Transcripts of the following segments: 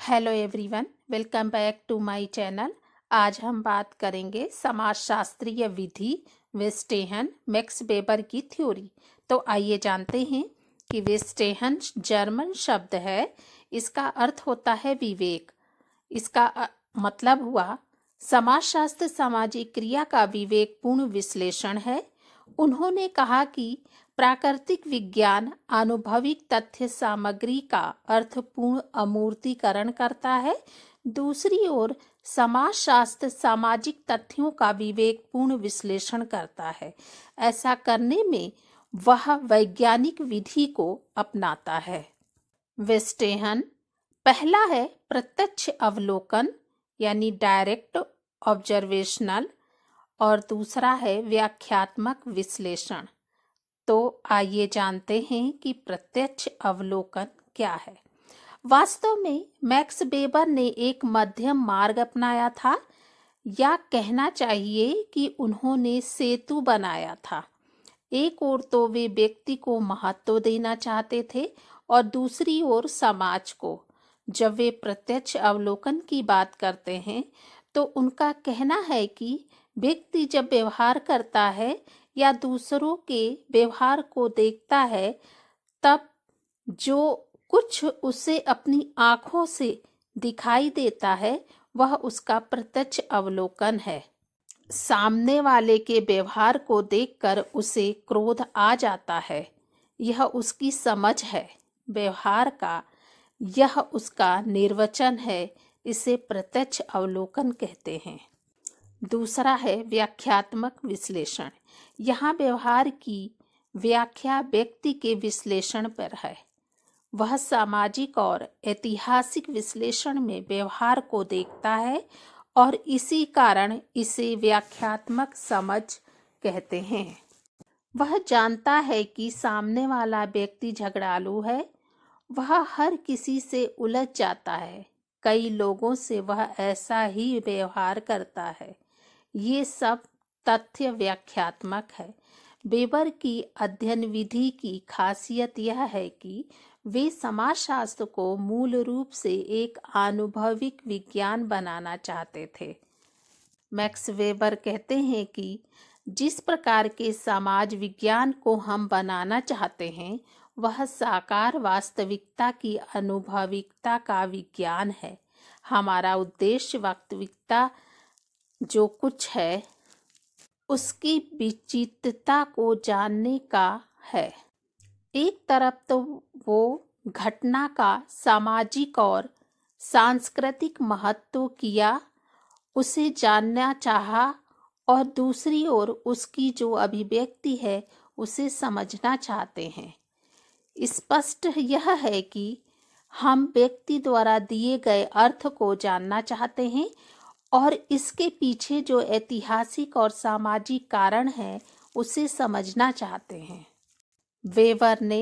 Hello everyone, welcome back to my channel. आज हम बात करेंगे समाजशास्त्रीय विधि वेस्टेहन मैक्स वेबर की थ्योरी। तो आइए जानते हैं कि वेस्टेहन जर्मन शब्द है। इसका अर्थ होता है विवेक। इसका मतलब हुआ समाजशास्त्र सामाजिक क्रिया का विवेकपूर्ण विश्लेषण है। उन्होंने कहा कि प्राकृतिक विज्ञान आनुभविक तथ्य सामग्री का अर्थपूर्ण अमूर्तीकरण करता है। दूसरी ओर समाजशास्त्र सामाजिक तथ्यों का विवेकपूर्ण विश्लेषण करता है। ऐसा करने में वह वैज्ञानिक विधि को अपनाता है। वेस्टेहन पहला है प्रत्यक्ष अवलोकन यानी डायरेक्ट ऑब्जर्वेशनल, और दूसरा है व्याख्यात्मक विश्लेषण। तो आइए जानते हैं कि प्रत्यक्ष अवलोकन क्या है। वास्तव में मैक्स वेबर ने एक मध्यम मार्ग अपनाया था, या कहना चाहिए कि उन्होंने सेतु बनाया था। एक ओर तो वे व्यक्ति को महत्व देना चाहते थे और दूसरी ओर समाज को। जब वे प्रत्यक्ष अवलोकन की बात करते हैं तो उनका कहना है कि व्यक्ति जब व्यवहार करता है या दूसरों के व्यवहार को देखता है, तब जो कुछ उसे अपनी आंखों से दिखाई देता है वह उसका प्रत्यक्ष अवलोकन है। सामने वाले के व्यवहार को देखकर उसे क्रोध आ जाता है, यह उसकी समझ है। व्यवहार का यह उसका निर्वचन है, इसे प्रत्यक्ष अवलोकन कहते हैं। दूसरा है व्याख्यात्मक विश्लेषण। यहाँ व्यवहार की व्याख्या व्यक्ति के विश्लेषण पर है। वह सामाजिक और ऐतिहासिक विश्लेषण में व्यवहार को देखता है और इसी कारण इसे व्याख्यात्मक समझ कहते हैं। वह जानता है कि सामने वाला व्यक्ति झगड़ालू है। वह हर किसी से उलझ जाता है। कई लोगों से वह ऐसा ही व्यवहार करता है। ये सब तथ्य व्याख्यात्मक है। वेबर की अध्ययन विधि की खासियत यह है कि वे समाजशास्त्र को मूल रूप से एक आनुभविक विज्ञान बनाना चाहते थे। मैक्स वेबर कहते हैं कि जिस प्रकार के समाज विज्ञान को हम बनाना चाहते हैं वह साकार वास्तविकता की अनुभविकता का विज्ञान है। हमारा उद्देश्य वास्तविकता जो कुछ है उसकी विचित्रता को जानने का है। एक तरफ तो वो घटना का सामाजिक और सांस्कृतिक महत्व किया, उसे जानना चाहा, और दूसरी ओर उसकी जो अभिव्यक्ति है उसे समझना चाहते हैं। स्पष्ट यह है कि हम व्यक्ति द्वारा दिए गए अर्थ को जानना चाहते हैं और इसके पीछे जो ऐतिहासिक और सामाजिक कारण है उसे समझना चाहते हैं। वेबर ने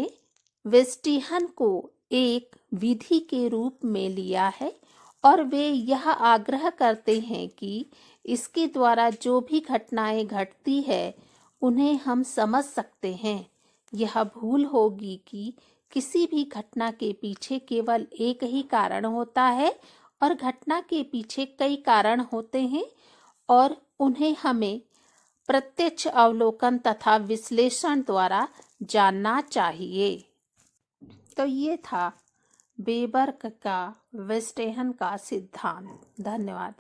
वेस्टेहन को एक विधि के रूप में लिया है और वे यह आग्रह करते हैं कि इसके द्वारा जो भी घटनाएं घटती है उन्हें हम समझ सकते हैं। यह भूल होगी कि किसी भी घटना के पीछे केवल एक ही कारण होता है और घटना के पीछे कई कारण होते हैं और उन्हें हमें प्रत्यक्ष अवलोकन तथा विश्लेषण द्वारा जानना चाहिए। तो ये था वेबर का वेस्टेहन का सिद्धांत। धन्यवाद।